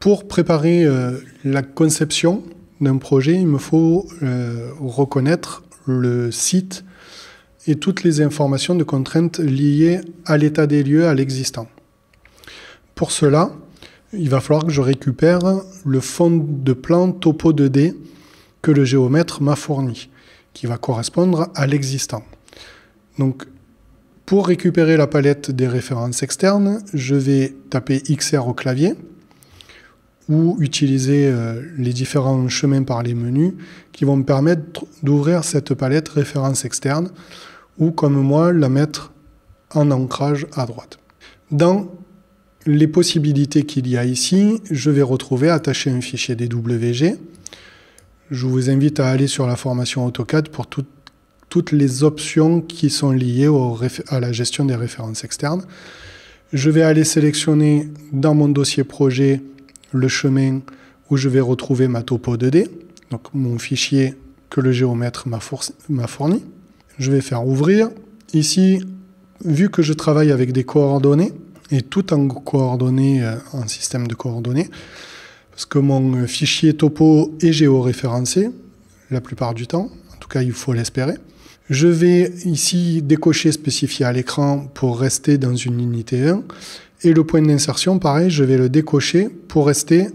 Pour préparer la conception d'un projet, il me faut reconnaître le site et toutes les informations de contraintes liées à l'état des lieux, à l'existant. Pour cela, il va falloir que je récupère le fond de plan topo 2D que le géomètre m'a fourni, qui va correspondre à l'existant. Donc, pour récupérer la palette des références externes, je vais taper XR au clavier ou utiliser les différents chemins par les menus qui vont me permettre d'ouvrir cette palette références externes ou, comme moi, la mettre en ancrage à droite. Dans les possibilités qu'il y a ici, je vais retrouver attacher un fichier DWG. Je vous invite à aller sur la formation AutoCAD pour toutes les options qui sont liées à la gestion des références externes. Je vais aller sélectionner dans mon dossier projet le chemin où je vais retrouver ma topo 2D, donc mon fichier que le géomètre m'a fourni. Je vais faire ouvrir. Ici, vu que je travaille avec des coordonnées, et tout en coordonnées, en système de coordonnées, parce que mon fichier topo est géoréférencé, la plupart du temps, en tout cas il faut l'espérer. Je vais ici décocher spécifié à l'écran pour rester dans une unité 1, et le point d'insertion, pareil, je vais le décocher pour rester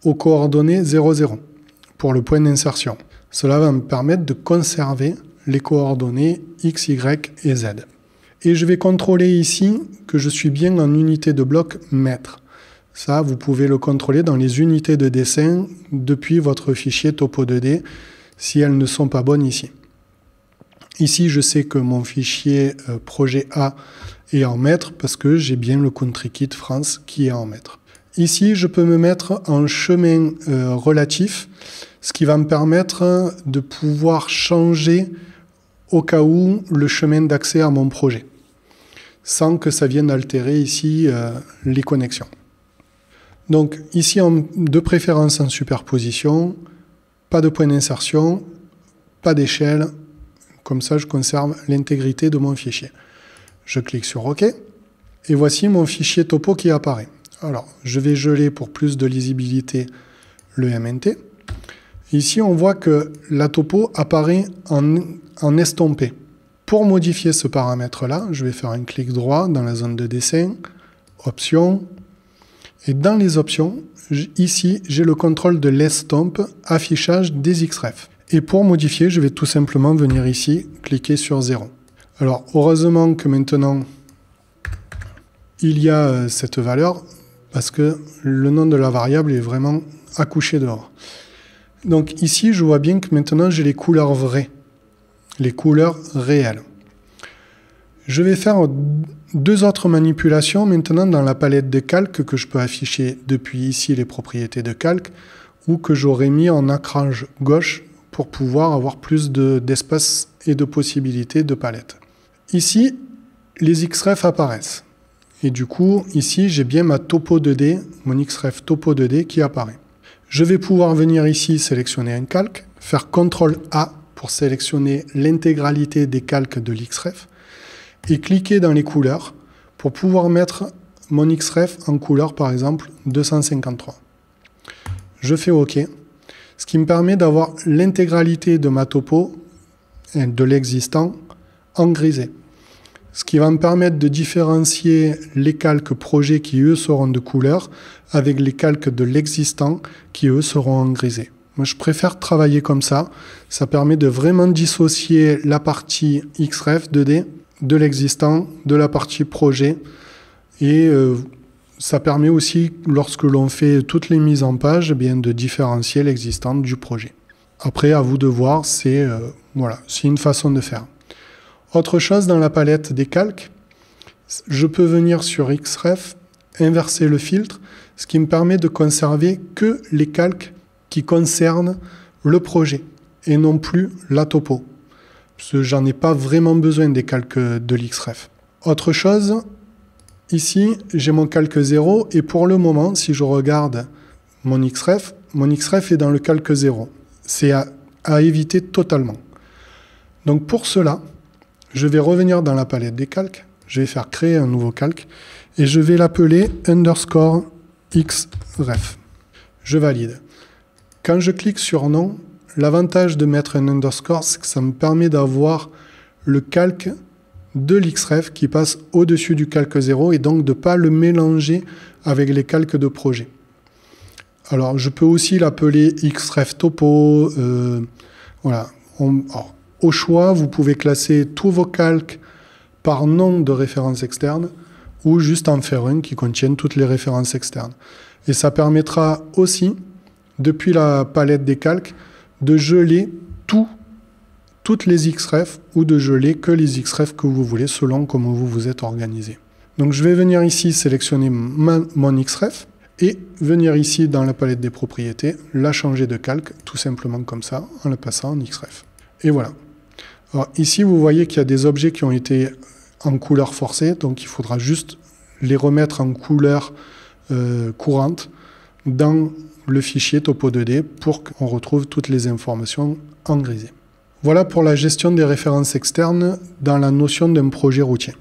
aux coordonnées 0, 0, pour le point d'insertion. Cela va me permettre de conserver les coordonnées X, Y et Z. Et je vais contrôler ici que je suis bien en unité de bloc mètre. Ça, vous pouvez le contrôler dans les unités de dessin depuis votre fichier topo 2D si elles ne sont pas bonnes ici. Ici, je sais que mon fichier projet A est en mètres parce que j'ai bien le Country Kit France qui est en mètres. Ici, je peux me mettre en chemin relatif, ce qui va me permettre de pouvoir changer au cas où le chemin d'accès à mon projet, sans que ça vienne altérer ici les connexions. Donc ici, de préférence en superposition, pas de point d'insertion, pas d'échelle, comme ça je conserve l'intégrité de mon fichier. Je clique sur OK, et voici mon fichier topo qui apparaît. Alors, je vais geler pour plus de lisibilité le MNT. Ici, on voit que la topo apparaît en estompé. Pour modifier ce paramètre-là, je vais faire un clic droit dans la zone de dessin, Options, et dans les options, ici, j'ai le contrôle de l'estompe, affichage des XREF. Et pour modifier, je vais tout simplement venir ici, cliquer sur 0. Alors, heureusement que maintenant, il y a cette valeur, parce que le nom de la variable est vraiment accouché dehors. Donc ici, je vois bien que maintenant, j'ai les couleurs vraies, les couleurs réelles. Je vais faire deux autres manipulations maintenant dans la palette de calque que je peux afficher depuis ici les propriétés de calque ou que j'aurais mis en ancrage gauche pour pouvoir avoir plus d'espace et de possibilités de palette. Ici, les XREF apparaissent. Et du coup, ici, j'ai bien ma topo 2D, mon XREF topo 2D qui apparaît. Je vais pouvoir venir ici sélectionner un calque, faire CTRL A pour sélectionner l'intégralité des calques de l'XREF et cliquer dans les couleurs pour pouvoir mettre mon XREF en couleur, par exemple, 253. Je fais OK, ce qui me permet d'avoir l'intégralité de ma topo, de l'existant, en grisé. Ce qui va me permettre de différencier les calques projets qui, eux, seront de couleur avec les calques de l'existant qui, eux, seront en grisé. Moi, je préfère travailler comme ça. Ça permet de vraiment dissocier la partie XREF 2D de l'existant, de la partie projet. Et ça permet aussi, lorsque l'on fait toutes les mises en page, eh bien, de différencier l'existant du projet. Après, à vous de voir, c'est une façon de faire. Autre chose dans la palette des calques, je peux venir sur XREF, inverser le filtre, ce qui me permet de conserver que les calques qui concernent le projet et non plus la topo. Parce que j'en ai pas vraiment besoin des calques de l'XREF. Autre chose, ici j'ai mon calque 0 et pour le moment, si je regarde mon XREF est dans le calque 0. C'est à éviter totalement. Donc pour cela, je vais revenir dans la palette des calques, je vais faire créer un nouveau calque et je vais l'appeler underscore xref. Je valide. Quand je clique sur nom, l'avantage de mettre un underscore, c'est que ça me permet d'avoir le calque de l'xref qui passe au-dessus du calque 0 et donc de ne pas le mélanger avec les calques de projet. Alors, je peux aussi l'appeler xref topo. Voilà. Alors, au choix, vous pouvez classer tous vos calques par nom de référence externe ou juste en faire un qui contienne toutes les références externes. Et ça permettra aussi, depuis la palette des calques, de geler toutes les xref ou de geler que les xref que vous voulez selon comment vous vous êtes organisé. Donc je vais venir ici sélectionner mon xref et venir ici dans la palette des propriétés, la changer de calque tout simplement comme ça en le passant en xref. Et voilà. Alors ici vous voyez qu'il y a des objets qui ont été en couleur forcée, donc il faudra juste les remettre en couleur courante dans le fichier topo2D pour qu'on retrouve toutes les informations en grisé. Voilà pour la gestion des références externes dans la notion d'un projet routier.